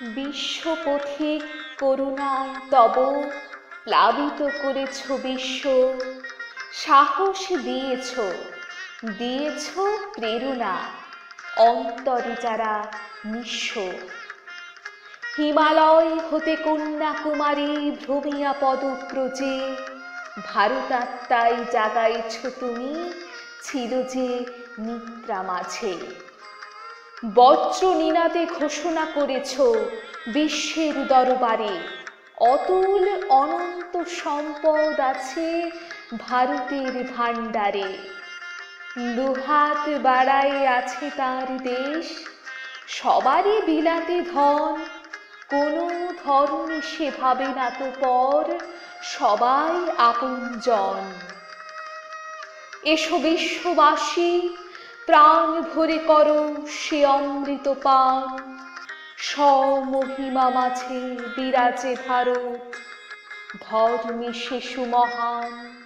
বিশ্বপথিক করুণায় তব প্লাবিত করেছ বিশ্ব, সাহস দিয়েছ, দিয়েছ প্রেরণা অন্তরে যারা নিঃস্ব। হিমালয় হতে কন্যাকুমারী ভ্রমিয়া পদব্রজে, ভারতাত্মায় জাগাইছ তুমি ছিল যে নিদ্রা মাঝে। বজ্র নিনাদে ঘোষণা করেছ বিশ্বের দরবারে, অতুল অনন্ত সম্পদ আছে ভারতের ভাণ্ডারে। দুহাত বাড়াই আছে তার দেশ, সবারই বিলাতে ধন, কোনো ধরনে সে ভাবে না তো পর, সবাই আপনজন। এসো বিশ্ববাসী, প্রাণ ভরে করো সে অমৃত পান, স্বমহিমা মাঝে বিরাজে ভারত, ধর্মে শিশু মহান।